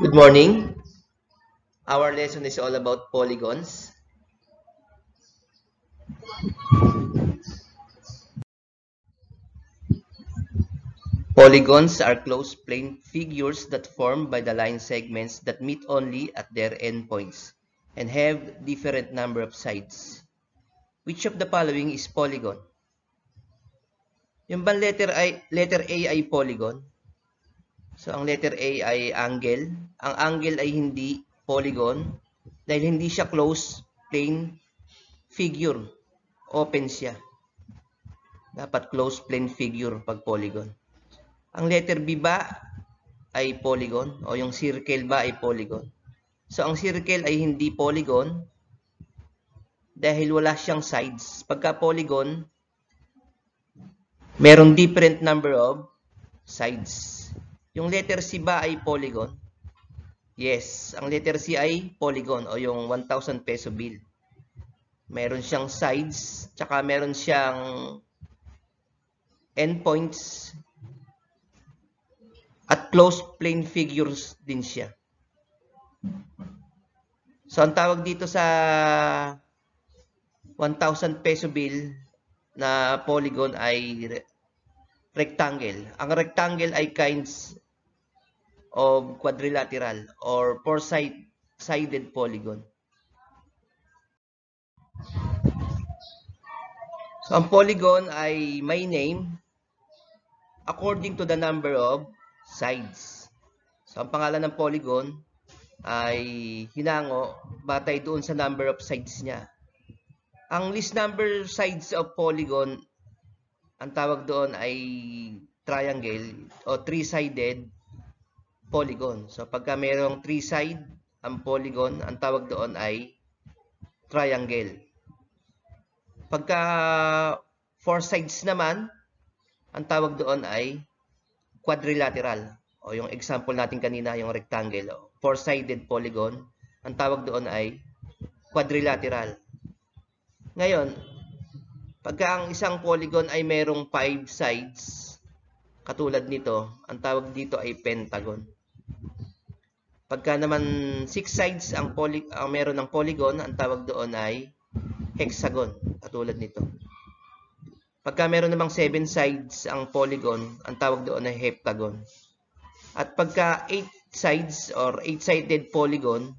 Good morning. Our lesson is all about polygons. Polygons are closed plane figures that form by the line segments that meet only at their endpoints and have different number of sides. Which of the following is polygon? Yung bang letter A ay polygon? So, ang letter A ay angle. Ang angle ay hindi polygon dahil hindi siya closed plane figure. Open siya. Dapat closed plane figure pag polygon. Ang letter B ba ay polygon o yung circle ba ay polygon? So, ang circle ay hindi polygon dahil wala siyang sides. Pagka polygon, merong different number of sides. Yung letter C ba ay polygon? Yes, ang letter C ay polygon o yung 1,000 peso bill. Meron siyang sides, tsaka meron siyang endpoints, at closed plane figures din siya. So, ang tawag dito sa 1,000 peso bill na polygon ay rectangle. Ang rectangle ay kinds of quadrilateral or four-sided polygon. So, ang polygon ay may name according to the number of sides. So, ang pangalan ng polygon ay hinango batay doon sa number of sides niya. Ang least number sides of polygon, ang tawag doon ay triangle o three-sided polygon. So, pagka mayroong three-side ang polygon, ang tawag doon ay triangle. Pagka four sides naman, ang tawag doon ay quadrilateral. O yung example natin kanina, yung rectangle. Four-sided polygon, ang tawag doon ay quadrilateral. Ngayon, pagka ang isang polygon ay merong 5 sides, katulad nito, ang tawag dito ay pentagon. Pagka naman 6 sides ang meron ng polygon, ang tawag doon ay hexagon, katulad nito. Pagka meron namang 7 sides ang polygon, ang tawag doon ay heptagon. At pagka 8 sides or 8-sided polygon,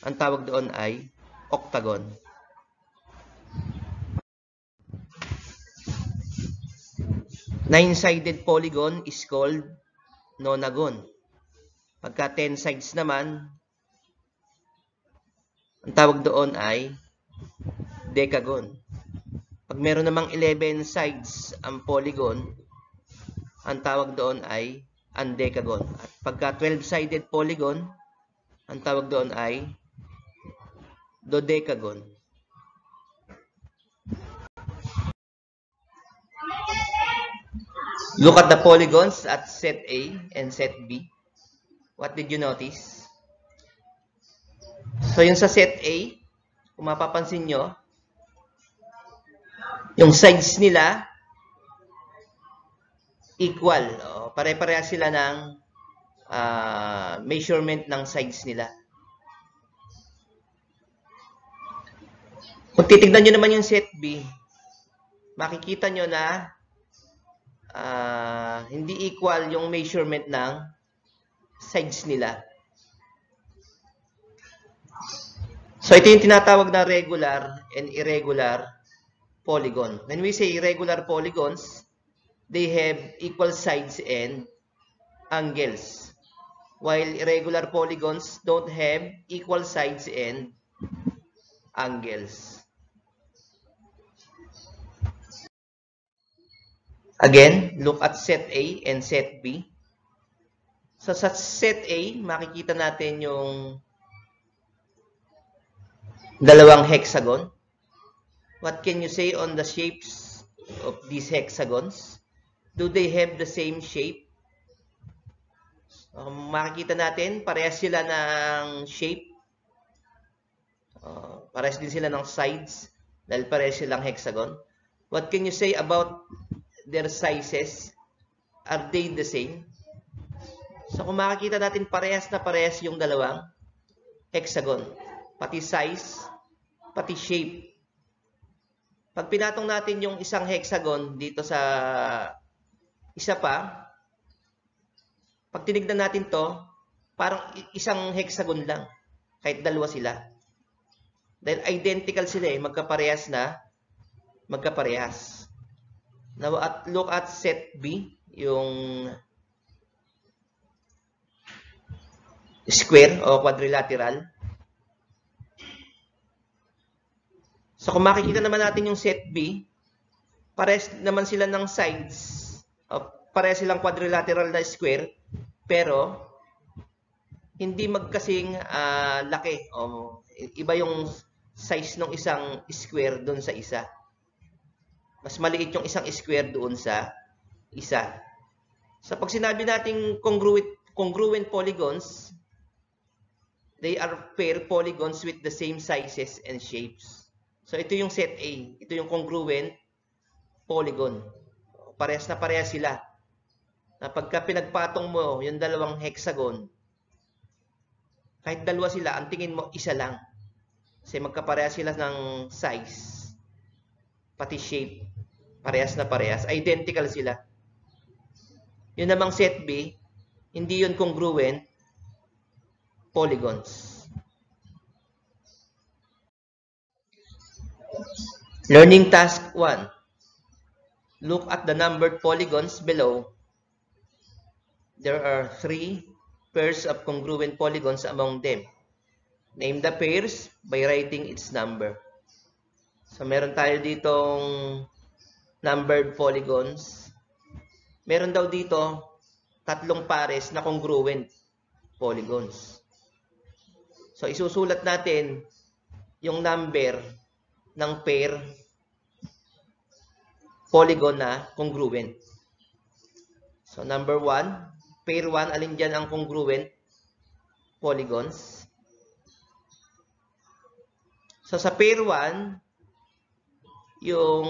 ang tawag doon ay octagon. Nine-sided polygon is called nonagon. Pagka 10 sides naman, ang tawag doon ay decagon. Pag meron namang 11 sides ang polygon, ang tawag doon ay undecagon. At pagka 12-sided polygon, ang tawag doon ay dodecagon. Look at the polygons at set A and set B. What did you notice? So, yung sa set A, kung mapapansin nyo, yung sides nila equal. Pare-pareha sila ng measurement ng sides nila. Kung titignan nyo naman yung set B, makikita nyo na hindi equal yung measurement ng sides nila. So, ito yung tinatawag na regular and irregular polygon. When we say irregular polygons, they have equal sides and angles. While irregular polygons don't have equal sides and angles. Again, look at set A and set B. So, sa set A, makikita natin yung dalawang hexagon. What can you say on the shapes of these hexagons? Do they have the same shape? Makikita natin, parehas sila ng shape. Parehas din sila ng sides dahil parehas silang hexagon. What can you say about their sizes? Are they the same? So kung makikita natin parehas na parehas yung dalawang hexagon. Pati size, pati shape. Pag pinatong natin yung isang hexagon dito sa isa pa, pag tinignan natin to, parang isang hexagon lang. Kahit dalawa sila. Dahil identical sila eh. Magkaparehas na. Magkaparehas. Now, look at set B. Yung square o quadrilateral. So, kung makikita naman natin yung set B, parehas naman sila ng sides. Parehas silang quadrilateral na square. Pero, hindi magkasing laki. Iba yung size ng isang square doon sa isa. Mas maliit yung isang square doon sa isa. So, pag sinabi nating congruent polygons, they are pair polygons with the same sizes and shapes. So, ito yung set A. Ito yung congruent polygon. Parehas na parehas sila. Na pagka pinagpatong mo yung dalawang hexagon, kahit dalawa sila, ang tingin mo, isa lang. Kasi magkaparehas sila ng size. Pati shape. Parehas na parehas. Identical sila. Yun namang set B, hindi yun congruent polygons. Learning task 1. Look at the numbered polygons below. There are 3 pairs of congruent polygons among them. Name the pairs by writing its number. So, meron tayo ditong numbered polygons. Meron daw dito 3 pares na congruent polygons. So, isusulat natin yung number ng pair polygon na congruent. So, number 1, pair 1, alin dyan ang congruent polygons? So, sa pair 1, yung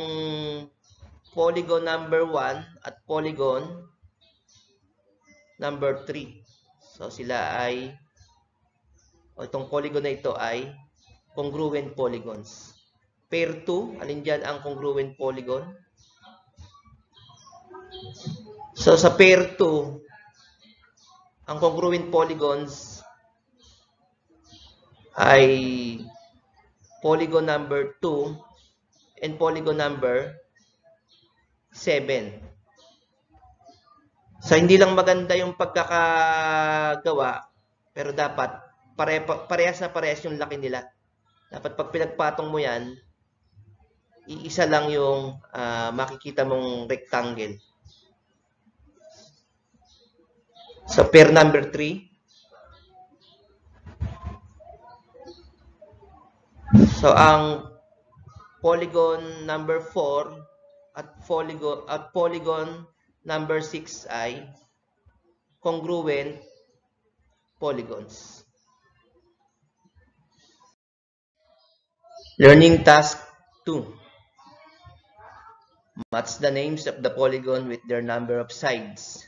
polygon number 1 at polygon number 3. So, sila ay, itong polygon na ito ay congruent polygons. Pair 2, alin dyan ang congruent polygon? So, sa pair 2, ang congruent polygons ay polygon number 2 and polygon number 7. So, hindi lang maganda yung pagkakagawa, pero dapat parehas na parehas yung laki nila. Dapat pag pinagpatong mo yan, iisa lang yung makikita mong rectangle. So, pair number 3. So, ang polygon number 4 at polygon number 6 ay congruent polygons. Learning task 2. Match the names of the polygon with their number of sides.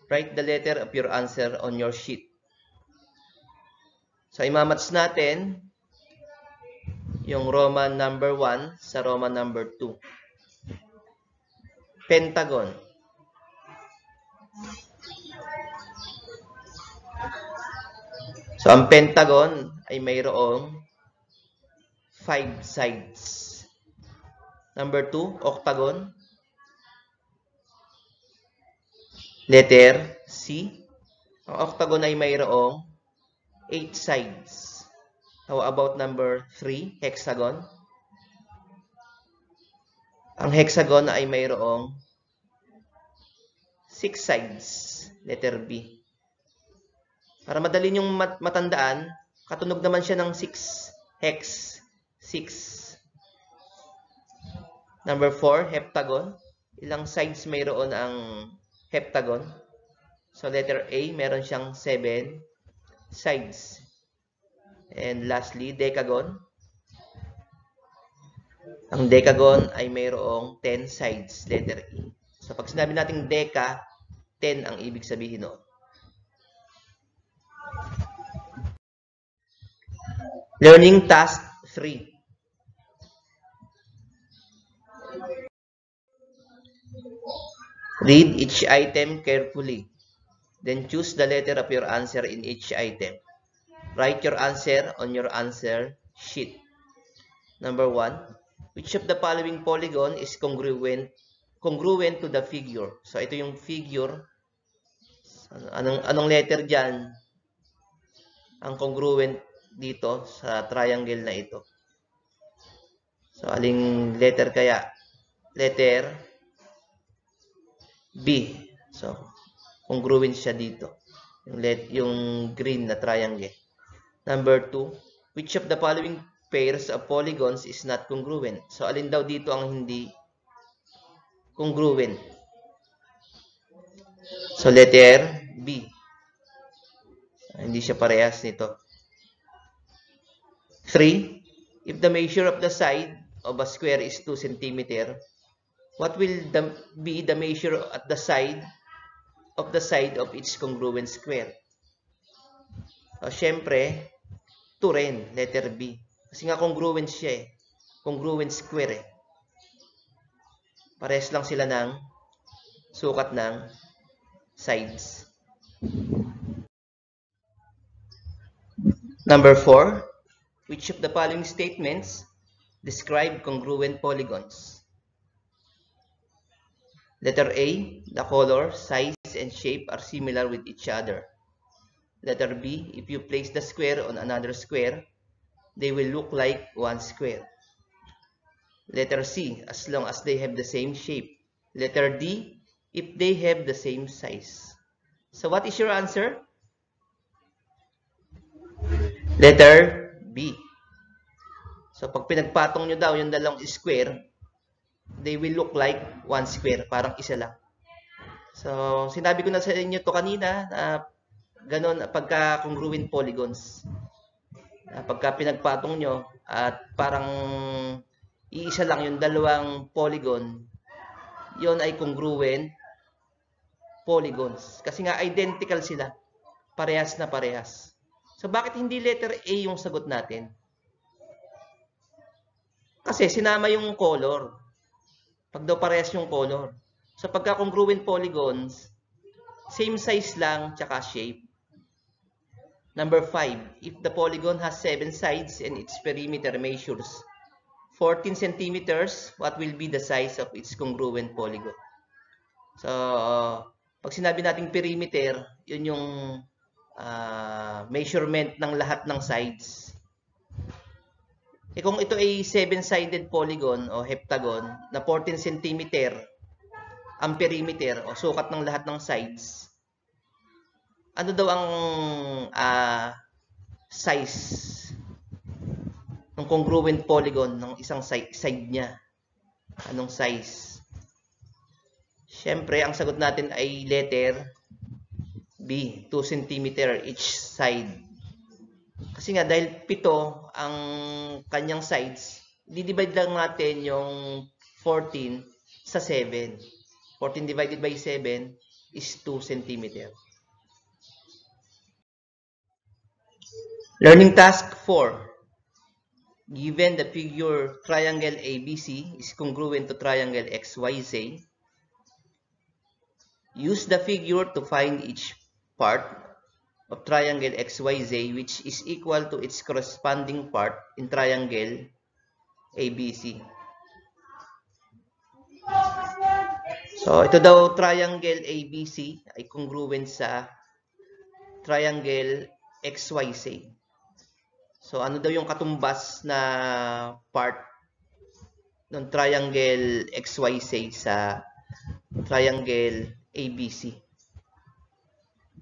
Write the letter of your answer on your sheet. So, imamatch natin yung Roman number 1 sa Roman number 2. Pentagon. So, ang pentagon ay mayroong 5 sides. Number 2, octagon. Letter C. Ang octagon ay mayroong 8 sides. How about number 3, hexagon? Ang hexagon ay mayroong 6 sides. Letter B. Para madali niyong matandaan, katunog naman siya ng 6. Hex. 6. Number 4, heptagon. Ilang sides mayroon ang heptagon? So, letter A, meron siyang 7 sides. And lastly, decagon. Ang decagon ay mayroong 10 sides. Letter E. So, pag sinabi natin deca, 10 ang ibig sabihin noon. Learning task 3. Read each item carefully. Then choose the letter of your answer in each item. Write your answer on your answer sheet. Number 1. Which of the following polygon is congruent to the figure? So, ito yung figure. Anong letter dyan ang congruent dito sa triangle na ito? So, aling letter kaya? Letter B. So, congruent siya dito. Yung green na triangle. Number 2. Which of the following pairs of polygons is not congruent? So, alin daw dito ang hindi congruent? So, letter B. Hindi siya parehas nito. 3. If the measure of the side of a square is 2 cm, what will be the measure at the side of its congruent square? So, syempre, 2 rin, letter B. Kasi nga congruent siya eh. Congruent square eh. Parehas lang sila ng sukat ng sides. Number 4. Which of the following statements describe congruent polygons? Letter A. The color, size, and shape are similar with each other. Letter B. If you place the square on another square, they will look like one square. Letter C. As long as they have the same shape. Letter D. If they have the same size. So what is your answer? Letter B. So pag pinagpatong nyo daw yung dalawang square, they will look like one square. Parang isa lang. So sinabi ko na sa inyo to kanina na ganon pagka congruent polygons. Pagka pinagpatong nyo at parang iisa lang yung dalawang polygon, yon ay congruent polygons. Kasi nga identical sila. Parehas na parehas. So bakit hindi letter A yung sagot natin? Kasi sinama yung color. Pag daw parehas yung color. So pagka congruent polygons, same size lang tsaka shape. Number 5. If the polygon has 7 sides and its perimeter measures 14 centimeters, what will be the size of its congruent polygon? So, pag sinabi nating perimeter, yun yung measurement ng lahat ng sides. E kung ito ay 7-sided polygon o heptagon na 14 cm ang perimeter o sukat ng lahat ng sides, ano daw ang size ng congruent polygon ng isang side niya? Anong size? Siyempre, ang sagot natin ay letter B, 2 cm each side. Kasi nga, dahil 7 ang kanyang sides, di-divide lang natin yung 14 sa 7. 14 divided by 7 is 2 cm. Learning task 4. Given the figure triangle ABC is congruent to triangle XYZ, use the figure to find each part of triangle XYZ which is equal to its corresponding part in triangle ABC. So, ito daw triangle ABC ay congruent sa triangle XYZ. So, ano daw yung katumbas na part ng triangle XYZ sa triangle ABC?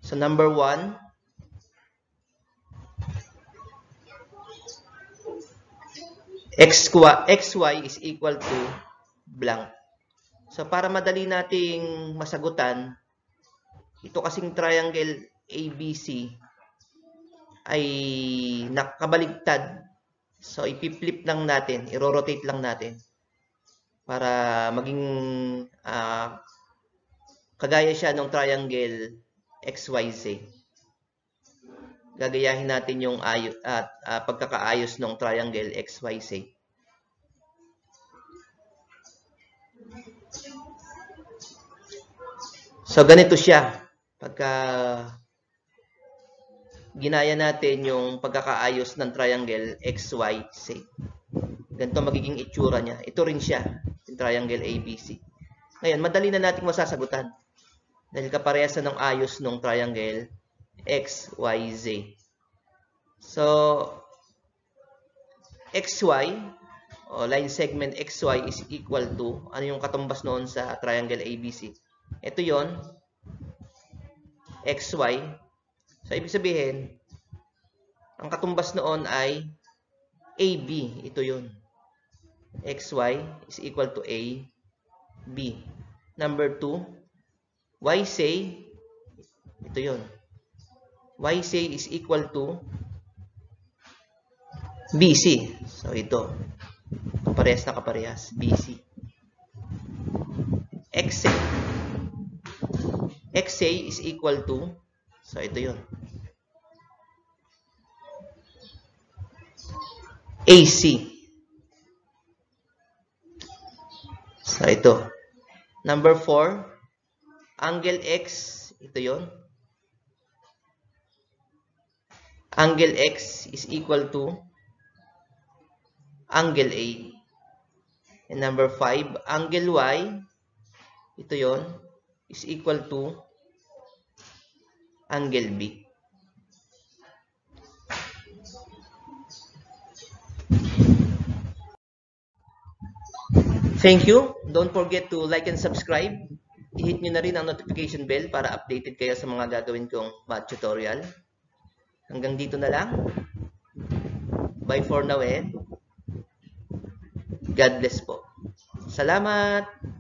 So, number 1, XY is equal to blank. So, para madali nating masagutan, ito kasing triangle ABC ay nakabaligtad. So, ipi-flip lang natin, i-rotate lang natin para maging kagaya siya ng triangle XYZ. gagayahin natin yung pagkakaayos ng triangle XYZ. So, ganito siya. Pagka ginaya natin yung pagkakaayos ng triangle XYZ. Ganito magiging itsura niya. Ito rin siya, yung triangle ABC. Ngayon, madali na nating masasagutan. Dahil kaparehas na ng ayos ng triangle XYZ. So, XY, o line segment XY is equal to, ano yung katumbas noon sa triangle ABC? Ito yon, XY. So, ibig sabihin, ang katumbas noon ay AB. Ito yon. XY is equal to AB. Number 2, YC, ito yon. YC is equal to BC. So, ito. Kaparehas na kaparehas. BC. XA. XA is equal to, so ito yun, AC. So, ito. Number 4, angle X, ito yun. Angle X is equal to angle A. And number 5, angle Y, ito yun, is equal to angle B. Thank you. Don't forget to like and subscribe. I-hit nyo na rin ang notification bell para updated kayo sa mga gagawin kong math tutorial. Hanggang dito na lang. Bye for now and God bless po. Salamat!